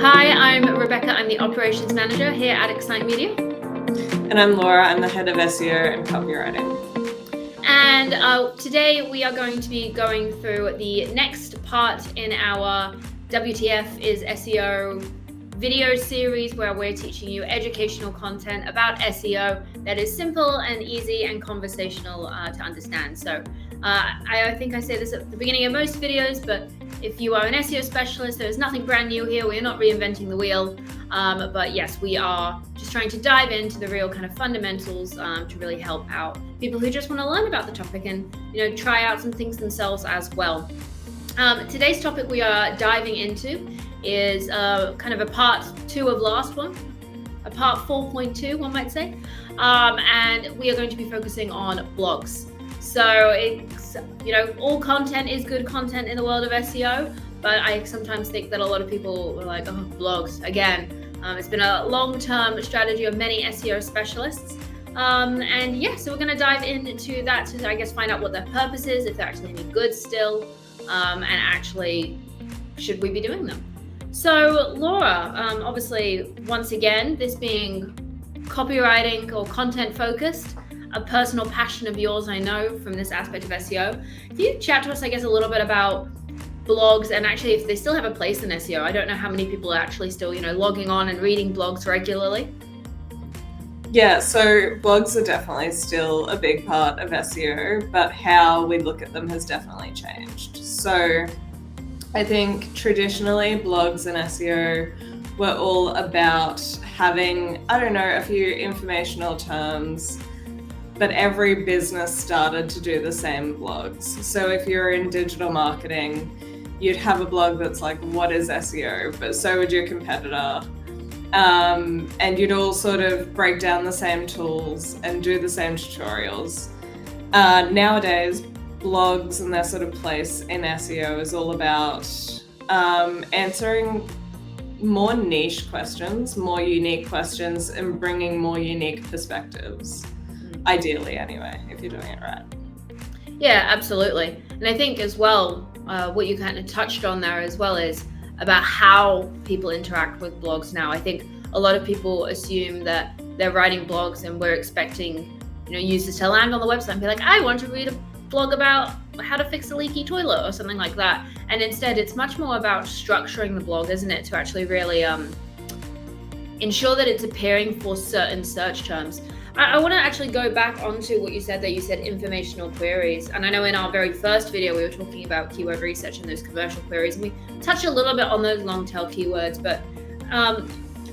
Hi, I'm Rebecca. I'm the Operations Manager here at Excite Media. And I'm Laura. I'm the Head of SEO and Copywriting. And today we are going to be going through the next part in our WTF is SEO video series, where we're teaching you educational content about SEO that is simple and easy and conversational to understand. So I think I say this at the beginning of most videos, but if you are an SEO specialist, there's nothing brand new here. We're not reinventing the wheel. But yes, we are just trying to dive into the real kind of fundamentals to really help out people who just want to learn about the topic and, try out some things themselves as well. Today's topic we are diving into is kind of a part 2 of last one, a part 4.2, one might say. And we are going to be focusing on blogs. So it's, all content is good content in the world of SEO, but I sometimes think that a lot of people are like, oh, blogs, again. It's been a long-term strategy of many SEO specialists. So we're going to dive into that to, I guess, find out what their purpose is, if they're actually any good still, and actually, should we be doing them? So Laura, obviously, once again, this being copywriting or content focused, a personal passion of yours, I know, from this aspect of SEO. Can you chat to us, I guess, a little bit about blogs and actually if they still have a place in SEO? I don't know how many people are actually still, logging on and reading blogs regularly. Yeah, so blogs are definitely still a big part of SEO, but how we look at them has definitely changed. So I think traditionally blogs and SEO were all about having, a few informational terms, but every business started to do the same blogs. So if you're in digital marketing, you'd have a blog that's like, what is SEO? But so would your competitor. And you'd all sort of break down the same tools and do the same tutorials. Nowadays, blogs and their sort of place in SEO is all about answering more niche questions, more unique questions, and bringing more unique perspectives. Ideally, anyway, if you're doing it right. Yeah, absolutely. And I think as well, what you kind of touched on there as well is about how people interact with blogs now. I think a lot of people assume that they're writing blogs and we're expecting, users to land on the website and be like, I want to read a blog about how to fix a leaky toilet or something like that. And instead, it's much more about structuring the blog, isn't it? To actually really ensure that it's appearing for certain search terms. I want to actually go back onto what you said, that you said informational queries. And I know in our very first video, we were talking about keyword research and those commercial queries. And we touched a little bit on those long tail keywords, but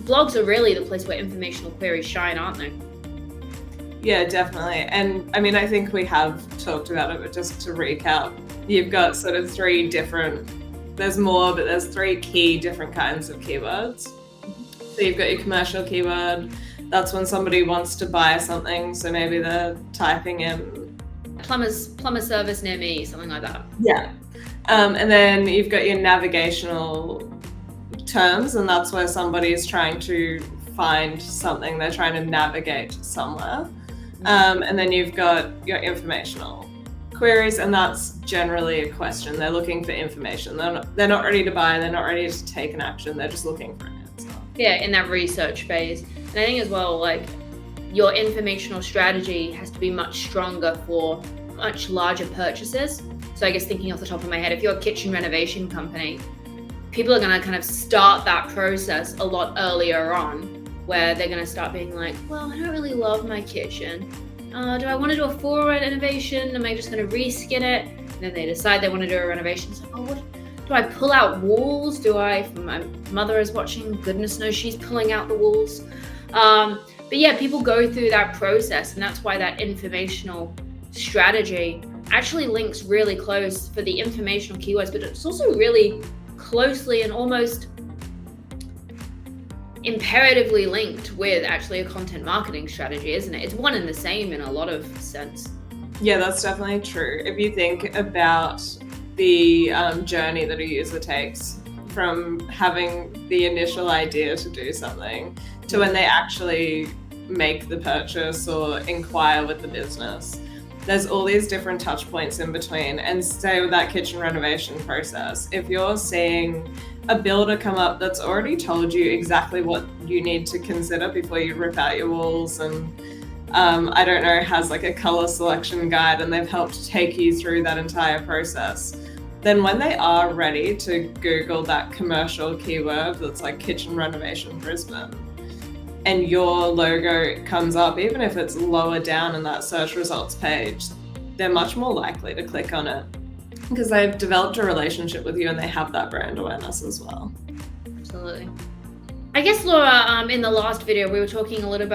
blogs are really the place where informational queries shine, aren't they? Yeah, definitely. And I mean, I think we have talked about it, but just to recap, you've got sort of there's more, but there's 3 key different kinds of keywords. So you've got your commercial keyword. That's when somebody wants to buy something, so maybe they're typing in plumber service near me, something like that. Yeah. And then you've got your navigational terms, and that's where somebody is trying to find something. They're trying to navigate somewhere. And then you've got your informational queries, and that's generally a question. They're looking for information. They're not ready to buy. They're not ready to take an action. They're just looking for an answer. Yeah, in that research phase. And I think as well, like, your informational strategy has to be much stronger for much larger purchases. So I guess thinking off the top of my head, if you're a kitchen renovation company, people are going to kind of start that process a lot earlier on, where they're going to start being like, well, I don't really love my kitchen. Do I want to do a full renovation? Am I just going to reskin it? And then they decide they want to do a renovation. It's like, oh, what? Do I pull out walls? My mother is watching, goodness knows she's pulling out the walls. But yeah, people go through that process, and that's why that informational strategy actually links really close for the informational keywords, but it's also really closely and almost imperatively linked with actually a content marketing strategy, isn't it? It's one and the same in a lot of sense. Yeah, that's definitely true. If you think about the journey that a user takes from having the initial idea to do something to when they actually make the purchase or inquire with the business, there's all these different touch points in between. And say with that kitchen renovation process, if you're seeing a builder come up that's already told you exactly what you need to consider before you rip out your walls, and I don't know, has like a color selection guide, and they've helped take you through that entire process, then when they are ready to Google that commercial keyword that's like kitchen renovation Brisbane, and your logo comes up, even if it's lower down in that search results page, they're much more likely to click on it because they've developed a relationship with you and they have that brand awareness as well. Absolutely. I guess, Laura, in the last video, we were talking a little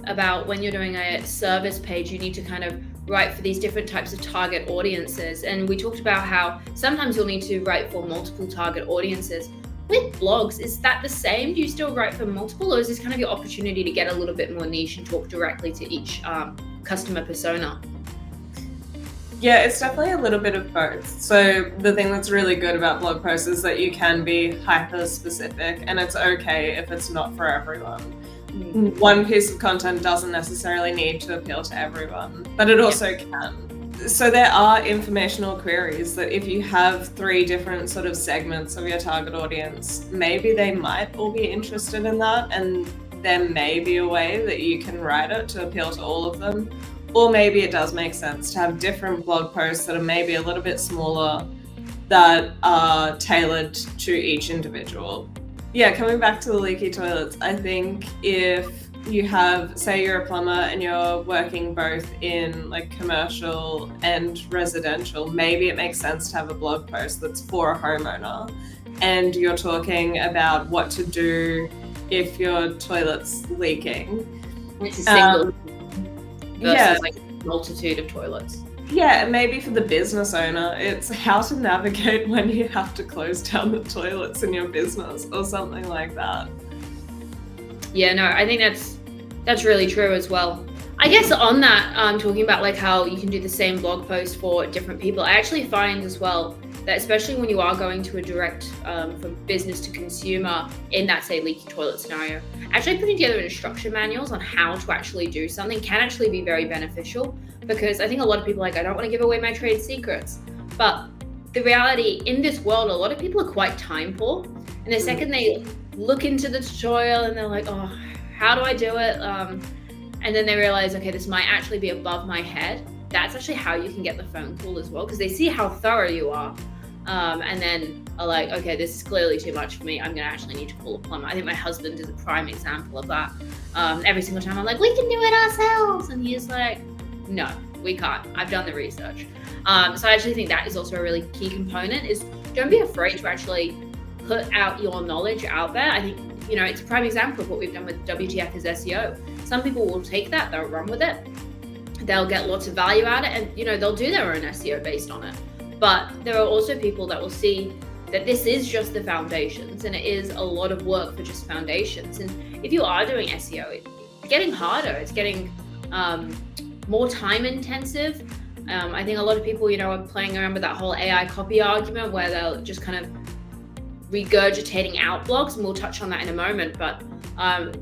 about when you're doing a service page, you need to kind of write for these different types of target audiences. And we talked about how sometimes you'll need to write for multiple target audiences. With blogs, is that the same? Do you still write for multiple, or is this kind of your opportunity to get a little bit more niche and talk directly to each customer persona? Yeah, it's definitely a little bit of both. So the thing that's really good about blog posts is that you can be hyper specific, and it's okay if it's not for everyone. One piece of content doesn't necessarily need to appeal to everyone, but it also can. So there are informational queries that if you have 3 different sort of segments of your target audience, maybe they might all be interested in that, and there may be a way that you can write it to appeal to all of them. Or maybe it does make sense to have different blog posts that are maybe a little bit smaller that are tailored to each individual. Yeah, coming back to the leaky toilets, I think if you have, say you're a plumber and you're working both in like commercial and residential, maybe it makes sense to have a blog post that's for a homeowner and you're talking about what to do if your toilet's leaking. It's a single versus like a multitude of toilets. Yeah, and maybe for the business owner, it's how to navigate when you have to close down the toilets in your business or something like that. Yeah, no, I think that's really true as well. I guess on that, talking about like how you can do the same blog post for different people, I actually find as well that especially when you are going to a direct from business to consumer in that, say, leaky toilet scenario, actually putting together instruction manuals on how to actually do something can actually be very beneficial, because I think a lot of people are like, I don't want to give away my trade secrets. But the reality in this world, a lot of people are quite time poor. And the second they look into the tutorial and they're like, oh, how do I do it? And then they realize, okay, this might actually be above my head. That's actually how you can get the phone call as well, because they see how thorough you are. And then are like, okay, this is clearly too much for me. I'm going to actually need to call a plumber. I think my husband is a prime example of that. Every single time I'm like, we can do it ourselves. And he's like, no, we can't. I've done the research. So I actually think that is also a really key component, is don't be afraid to actually put out your knowledge out there. I think, you know, it's a prime example of what we've done with WTF is SEO. Some people will take that, they'll run with it. They'll get lots of value out of it, and, you know, they'll do their own SEO based on it. But there are also people that will see that this is just the foundations, and it is a lot of work for just foundations. And if you are doing SEO, it's getting harder. It's getting more time intensive. I think a lot of people, you know, are playing around with that whole AI copy argument where they'll just kind of regurgitating out blogs, and we'll touch on that in a moment. But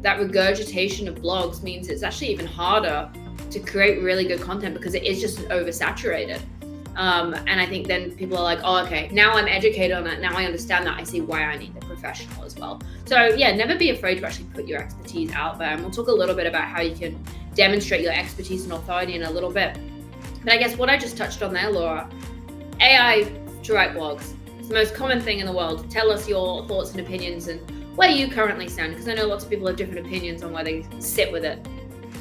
that regurgitation of blogs means it's actually even harder to create really good content because it is just oversaturated. And I think then people are like, oh, okay, now I'm educated on it. Now I understand that. I see why I need the professional as well. So yeah, never be afraid to actually put your expertise out there. And we'll talk a little bit about how you can demonstrate your expertise and authority in a little bit. But I guess what I just touched on there, Laura, AI to write blogs. It's the most common thing in the world. Tell us your thoughts and opinions and where you currently stand, because I know lots of people have different opinions on where they sit with it.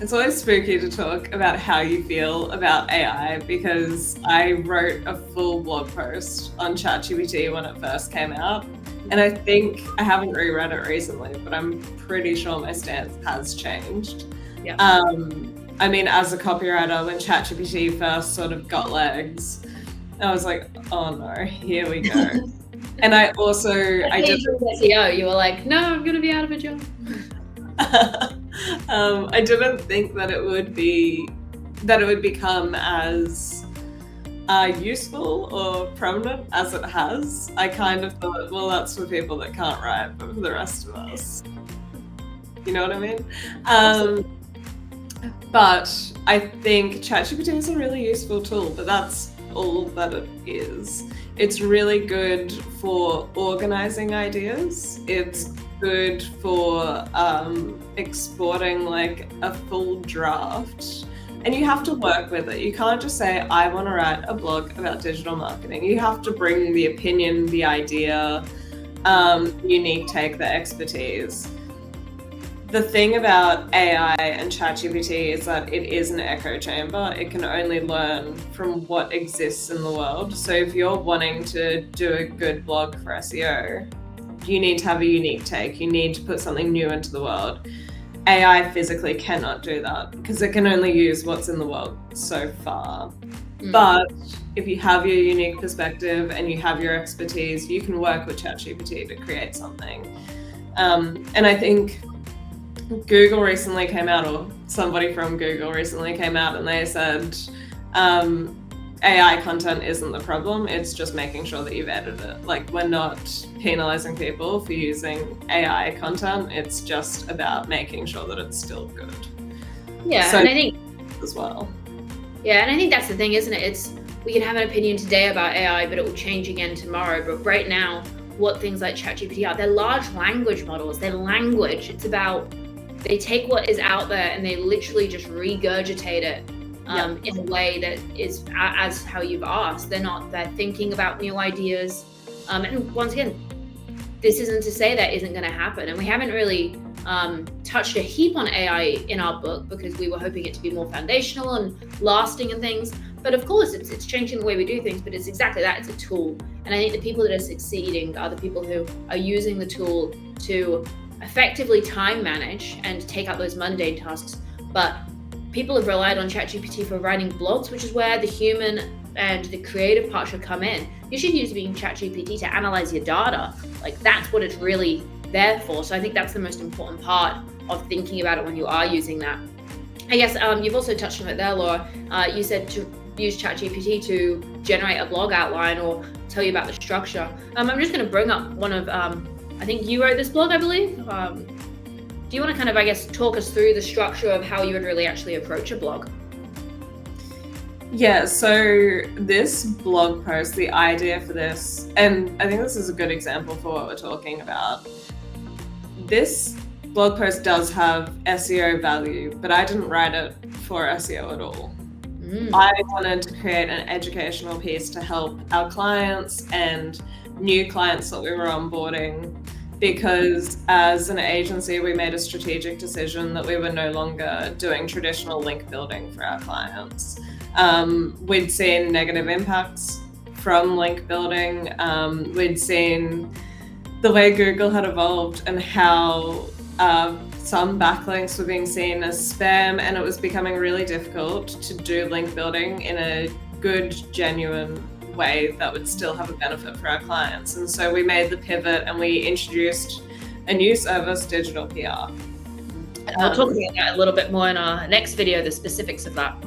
It's always spooky to talk about how you feel about AI, because I wrote a full blog post on ChatGPT when it first came out. And I think I haven't reread it recently, but I'm pretty sure my stance has changed. Yeah. I mean, as a copywriter, when ChatGPT first sort of got legs, I was like, oh no, here we go. And I also, I did SEO. You were like, no, I'm going to be out of a job. I didn't think that it would become as useful or prominent as it has. I kind of thought, well, that's for people that can't write, but for the rest of us, you know what I mean? But I think ChatGPT is a really useful tool, but that's all that it is. It's really good for organizing ideas. It's good for exporting like a full draft. And you have to work with it. You can't just say, I want to write a blog about digital marketing. You have to bring the opinion, the idea, unique take, the expertise. The thing about AI and ChatGPT is that it is an echo chamber. It can only learn from what exists in the world. So if you're wanting to do a good blog for SEO, you need to have a unique take. You need to put something new into the world. AI physically cannot do that because it can only use what's in the world so far. But if you have your unique perspective and you have your expertise, you can work with ChatGPT to create something. And I think Google recently came out, or somebody from Google recently came out, and they said AI content isn't the problem, it's just making sure that you've edited it. Like, we're not penalizing people for using AI content, it's just about making sure that it's still good. Yeah, so, and I think as well. Yeah, and I think that's the thing, isn't it? We can have an opinion today about AI, but it will change again tomorrow. But right now, what things like ChatGPT are, they're large language models, they're language. It's about, they take what is out there and they literally just regurgitate it in a way that is as how you've asked. They're thinking about new ideas. And once again, this isn't to say that isn't going to happen. And we haven't really touched a heap on AI in our book because we were hoping it to be more foundational and lasting and things. But of course, it's changing the way we do things, but it's exactly that. It's a tool. And I think the people that are succeeding are the people who are using the tool to effectively time manage and take out those mundane tasks. But people have relied on ChatGPT for writing blogs, which is where the human and the creative part should come in. You should use ChatGPT to analyze your data. Like, that's what it's really there for. So I think that's the most important part of thinking about it when you are using that. I guess you've also touched on it there, Laura. You said to use ChatGPT to generate a blog outline or tell you about the structure. I'm just going to bring up one of, I think you wrote this blog, I believe. Do you want to kind of, I guess, talk us through the structure of how you would really actually approach a blog? Yeah, so this blog post, the idea for this, and I think this is a good example for what we're talking about. This blog post does have SEO value, but I didn't write it for SEO at all. I wanted to create an educational piece to help our clients and new clients that we were onboarding, because as an agency, we made a strategic decision that we were no longer doing traditional link building for our clients. We'd seen negative impacts from link building. We'd seen the way Google had evolved and how some backlinks were being seen as spam, and it was becoming really difficult to do link building in a good, genuine way that would still have a benefit for our clients. And so we made the pivot and we introduced a new service, digital PR. And we'll talk about that a little bit more in our next video, the specifics of that.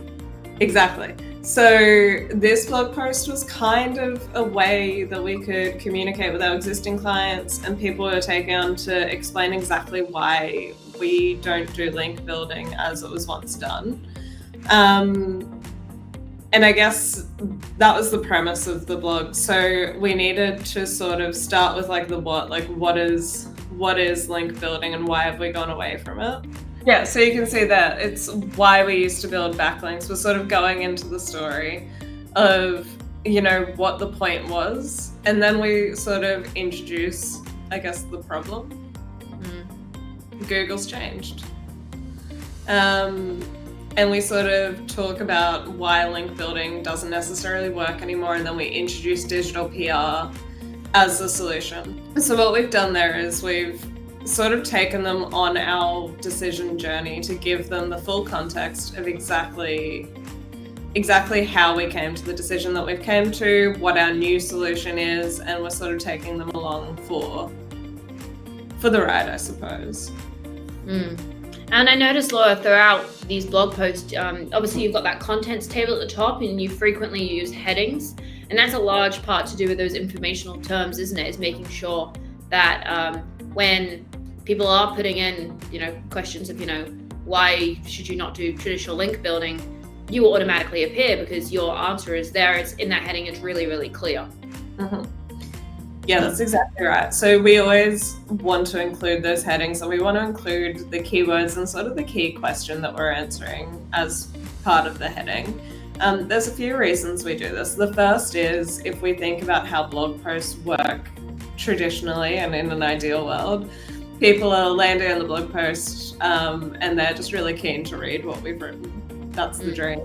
Exactly. So this blog post was kind of a way that we could communicate with our existing clients, and people were taking on to explain exactly why we don't do link building as it was once done. And I guess that was the premise of the blog. So we needed to sort of start with like the what, like what is link building and why have we gone away from it? Yeah, so you can see that it's why we used to build backlinks. We're sort of going into the story of, you know, what the point was. And then we sort of introduce, I guess, the problem. Google's changed. And we sort of talk about why link building doesn't necessarily work anymore. And then we introduce digital PR as the solution. So what we've done there is we've sort of taken them on our decision journey to give them the full context of exactly how we came to the decision that we've came to, what our new solution is, and we're sort of taking them along for the ride, I suppose. And I noticed, Laura, throughout these blog posts, obviously you've got that contents table at the top and you frequently use headings. And that's a large part to do with those informational terms, isn't it? Is making sure that when people are putting in, you know, questions of, you know, why should you not do traditional link building, you automatically appear because your answer is there. It's in that heading. It's really, really clear. Mm-hmm. Yeah, that's exactly right. So we always want to include those headings, and we want to include the keywords and sort of the key question that we're answering as part of the heading. There's a few reasons we do this. The first is if we think about how blog posts work traditionally and in an ideal world, people are landing on the blog post and they're just really keen to read what we've written. That's the dream.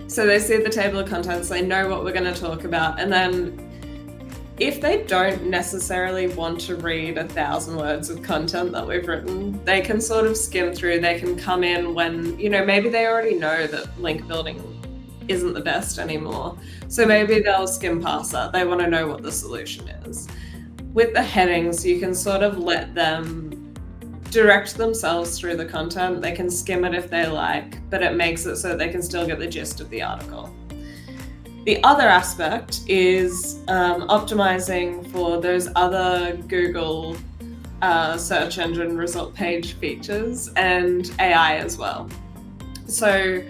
So they see the table of contents, they know what we're going to talk about, and then if they don't necessarily want to read 1,000 words of content that we've written, they can sort of skim through. They can come in when, maybe they already know that link building isn't the best anymore. So maybe they'll skim past that. They want to know what the solution is. With the headings, you can sort of let them direct themselves through the content. They can skim it if they like, but it makes it so they can still get the gist of the article. The other aspect is optimizing for those other Google search engine result page features and AI as well. So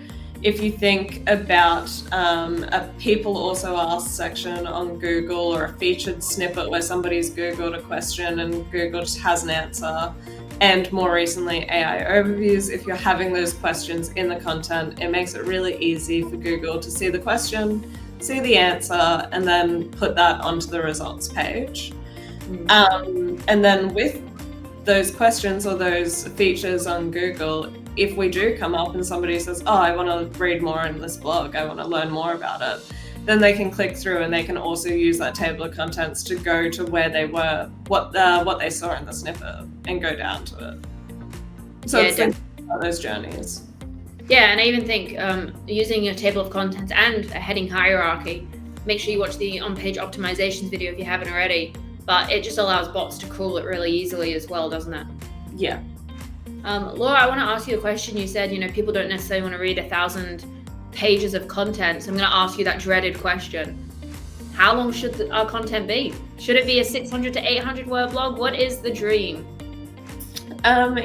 if you think about a people also ask section on Google, or a featured snippet where somebody's Googled a question and Google just has an answer, and more recently AI overviews, if you're having those questions in the content, it makes it really easy for Google to see the question, see the answer, and then put that onto the results page. And then with those questions or those features on Google, if we do come up and somebody says, oh, I want to read more in this blog, I want to learn more about it, then they can click through and they can also use that table of contents to go to where they were, what they saw in the snippet, and go down to it. So it's about those journeys. Yeah, and I even think using a table of contents and a heading hierarchy, make sure you watch the on-page optimizations video if you haven't already, but it just allows bots to crawl it really easily as well, doesn't it? Yeah. Laura, I want to ask you a question. You said, people don't necessarily want to read 1,000 pages of content, so I'm going to ask you that dreaded question. How long should our content be? Should it be a 600 to 800 word blog? What is the dream?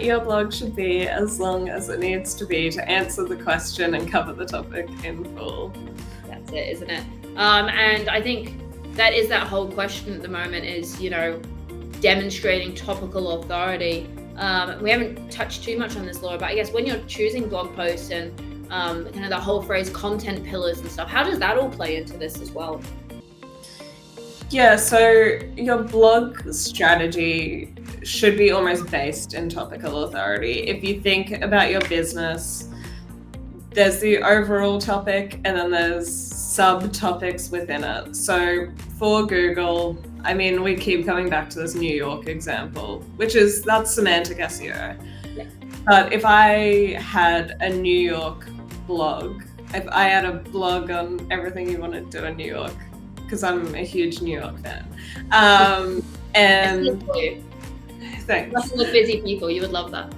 Your blog should be as long as it needs to be to answer the question and cover the topic in full. That's it, isn't it? And I think that is that whole question at the moment is, demonstrating topical authority. We haven't touched too much on this, Laura, but I guess when you're choosing blog posts and kind of the whole phrase content pillars and stuff, how does that all play into this as well? Yeah, so your blog strategy should be almost based in topical authority. If you think about your business, there's the overall topic and then there's subtopics within it. So for Google, we keep coming back to this New York example, that's semantic SEO. Yeah. But if I had a New York blog, if I had a blog on everything you want to do in New York, because I'm a huge New York fan. And thanks. Lots of busy people, you would love that.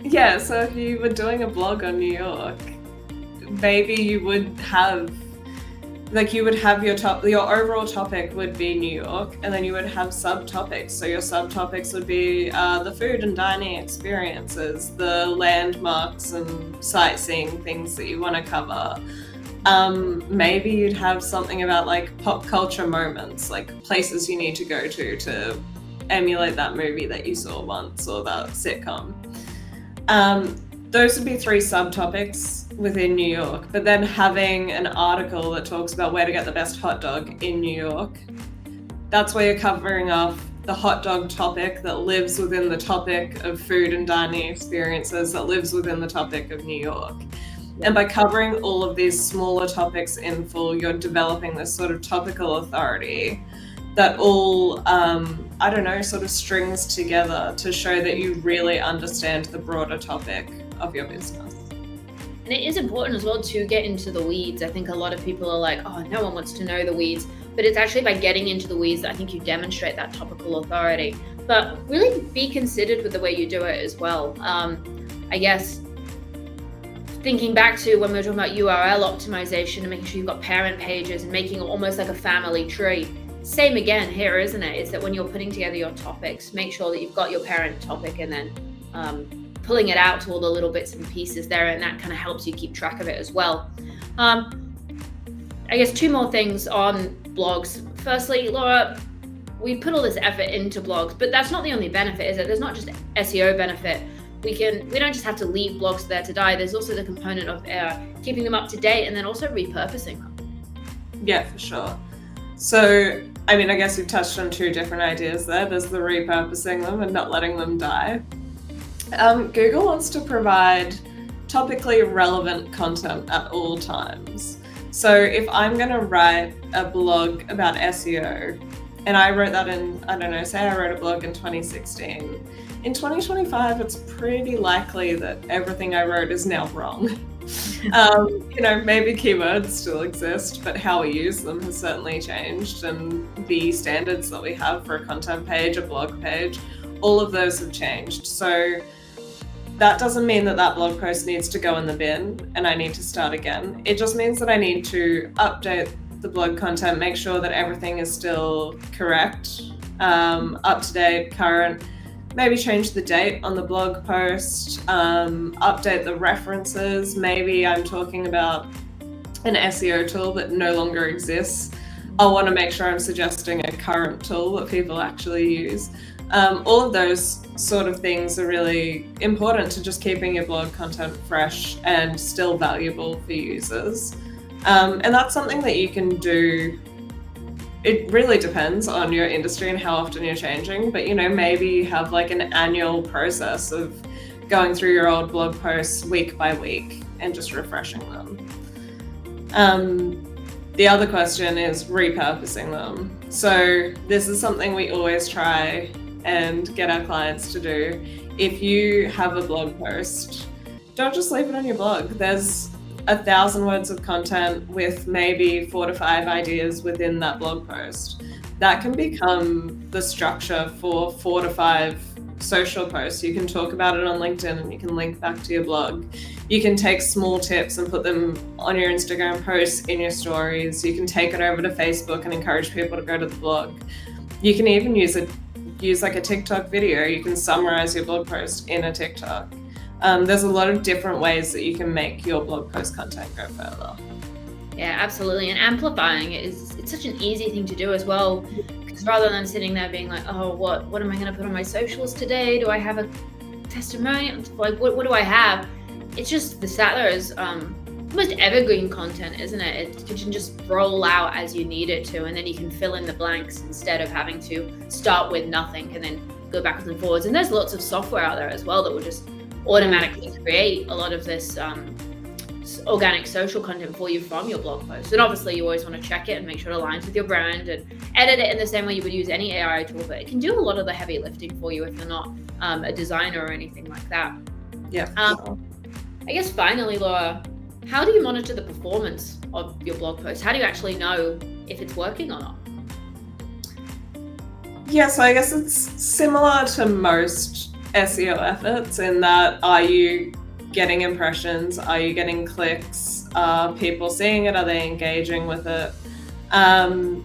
Yeah, so if you were doing a blog on New York, maybe you would have your overall topic would be New York, and then you would have subtopics. So your subtopics would be the food and dining experiences, the landmarks and sightseeing things that you want to cover. Maybe you'd have something about like pop culture moments, like places you need to go to emulate that movie that you saw once or that sitcom. Those would be 3 subtopics within New York, but then having an article that talks about where to get the best hot dog in New York, that's where you're covering off the hot dog topic that lives within the topic of food and dining experiences that lives within the topic of New York. And by covering all of these smaller topics in full, you're developing this sort of topical authority that all, sort of strings together to show that you really understand the broader topic of your business. And it is important as well to get into the weeds. I think a lot of people are like, oh, no one wants to know the weeds. But it's actually by getting into the weeds that I think you demonstrate that topical authority. But really be considered with the way you do it as well. I guess thinking back to when we were talking about URL optimization and making sure you've got parent pages and making it almost like a family tree. Same again here, isn't it? Is that when you're putting together your topics, make sure that you've got your parent topic and then pulling it out to all the little bits and pieces there, and that kind of helps you keep track of it as well. I guess 2 more things on blogs. Firstly, Laura, we put all this effort into blogs, but that's not the only benefit, is it? There's not just SEO benefit. We don't just have to leave blogs there to die. There's also the component of keeping them up to date and then also repurposing them. Yeah, for sure. So, I mean, I guess you've touched on 2 different ideas there. There's the repurposing them and not letting them die. Google wants to provide topically relevant content at all times. So if I'm going to write a blog about SEO, and I wrote that in, I don't know, say I wrote a blog in 2016, in 2025, it's pretty likely that everything I wrote is now wrong. Maybe keywords still exist, but how we use them has certainly changed, and the standards that we have for a content page, a blog page, all of those have changed. So that doesn't mean that blog post needs to go in the bin and I need to start again. It just means that I need to update the blog content, make sure that everything is still correct, up to date, current, maybe change the date on the blog post, update the references. Maybe I'm talking about an SEO tool that no longer exists. I'll want to make sure I'm suggesting a current tool that people actually use. All of those sort of things are really important to just keeping your blog content fresh and still valuable for users. And that's something that you can do. It really depends on your industry and how often you're changing, but maybe you have like an annual process of going through your old blog posts week by week and just refreshing them. The other question is repurposing them. So this is something we always try and get our clients to do. If you have a blog post, don't just leave it on your blog. There's 1,000 words of content with maybe 4 to 5 ideas within that blog post. That can become the structure for 4 to 5 social posts. You can talk about it on LinkedIn and you can link back to your blog. You can take small tips and put them on your Instagram posts, in your stories. You can take it over to Facebook and encourage people to go to the blog. You can even use like a TikTok video. You can summarize your blog post in a TikTok. There's a lot of different ways that you can make your blog post content go further. Yeah, absolutely. And amplifying it it's such an easy thing to do as well. Because rather than sitting there being like, oh, what am I going to put on my socials today? Do I have a testimonial? Like, what do I have? It's just the Statler is almost evergreen content, isn't it? It can just roll out as you need it to, and then you can fill in the blanks instead of having to start with nothing and then go backwards and forwards. And there's lots of software out there as well that will just automatically create a lot of this organic social content for you from your blog post. And obviously you always want to check it and make sure it aligns with your brand and edit it in the same way you would use any AI tool, but it can do a lot of the heavy lifting for you if you're not a designer or anything like that. Yeah. I guess finally, Laura, how do you monitor the performance of your blog post? How do you actually know if it's working or not? Yeah, so I guess it's similar to most SEO efforts in that, are you getting impressions? Are you getting clicks? Are people seeing it? Are they engaging with it? And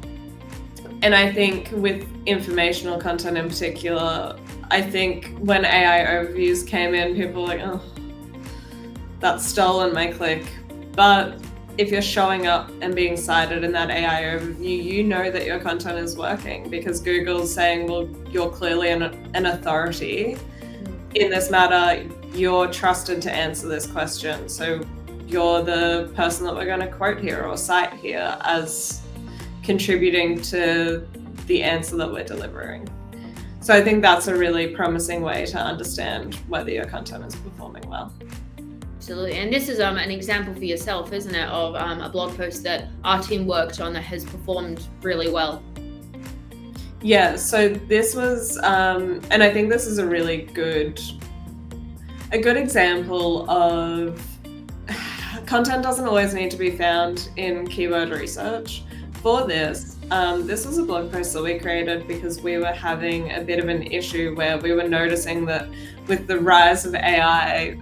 I think with informational content in particular, I think when AI overviews came in, people were like, oh, that's stolen my click. But if you're showing up and being cited in that AI overview, you know that your content is working because Google's saying, well, you're clearly an authority in this matter. You're trusted to answer this question. So you're the person that we're going to quote here or cite here as contributing to the answer that we're delivering. So I think that's a really promising way to understand whether your content is performing well. Absolutely. And this is an example for yourself, isn't it, of a blog post that our team worked on that has performed really well. Yeah, so this was, and I think this is a really good example of content doesn't always need to be found in keyword research. For this was a blog post that we created because we were having a bit of an issue where we were noticing that with the rise of AI,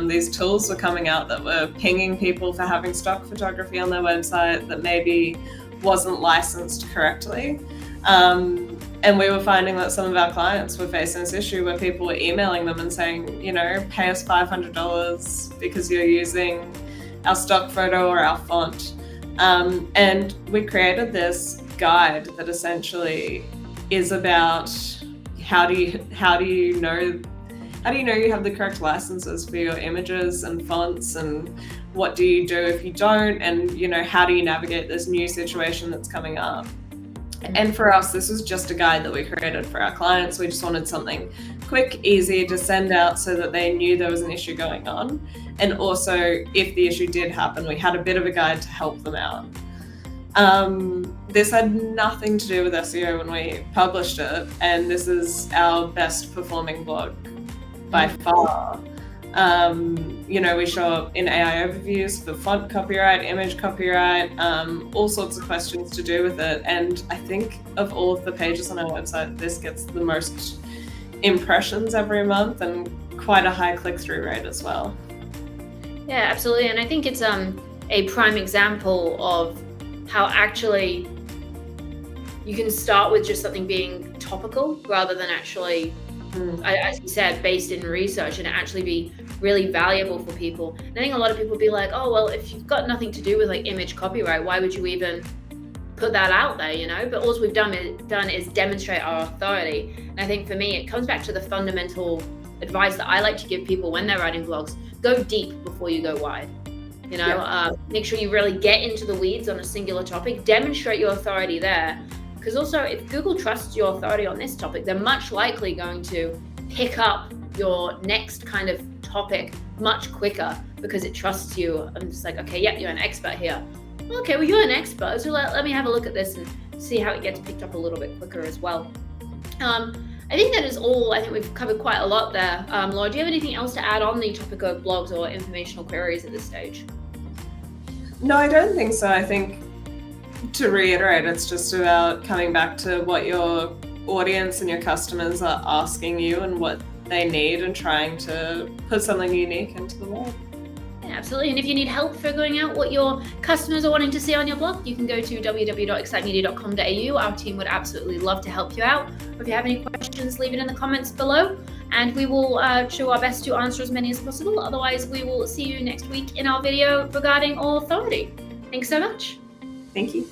these tools were coming out that were pinging people for having stock photography on their website that maybe wasn't licensed correctly. And we were finding that some of our clients were facing this issue where people were emailing them and saying, you know, pay us $500 because you're using our stock photo or our font. And we created this guide that essentially is about how do you know you have the correct licenses for your images and fonts, and what do you do if you don't, and you know, how do you navigate this new situation that's coming up. And for us, this was just a guide that we created for our clients. We just wanted something quick, easy to send out so that they knew there was an issue going on. And also, if the issue did happen, we had a bit of a guide to help them out. This had nothing to do with SEO when we published it, and this is our best performing blog by far. You know, we show up in AI overviews for font copyright, image copyright, all sorts of questions to do with it. And I think of all of the pages on our website, this gets the most impressions every month and quite a high click-through rate as well. Yeah, absolutely. And I think it's a prime example of how actually you can start with just something being topical rather than actually, as you said, based in research, and actually be really valuable for people. And I think a lot of people be like, oh, well, if you've got nothing to do with like image copyright, why would you even put that out there, you know? But all we've done is demonstrate our authority. And I think for me, it comes back to the fundamental advice that I like to give people when they're writing blogs. Go deep before you go wide. You know, make sure you really get into the weeds on a singular topic, demonstrate your authority there. Because also, if Google trusts your authority on this topic, they're much likely going to pick up your next kind of topic much quicker because it trusts you. I'm just like, okay, yep, you're an expert here. Okay, well, you're an expert, so let me have a look at this and see how it gets picked up a little bit quicker as well. I think that is all. I think we've covered quite a lot there. Laura, do you have anything else to add on the topic of blogs or informational queries at this stage? No, I don't think so. I think, to reiterate, it's just about coming back to what your audience and your customers are asking you and what they need, and trying to put something unique into the world. Yeah, absolutely. And if you need help figuring out what your customers are wanting to see on your blog, you can go to www.excitemedia.com.au. Our team would absolutely love to help you out. Or if you have any questions, leave it in the comments below, and we will do our best to answer as many as possible. Otherwise, we will see you next week in our video regarding authority. Thanks so much. Thank you.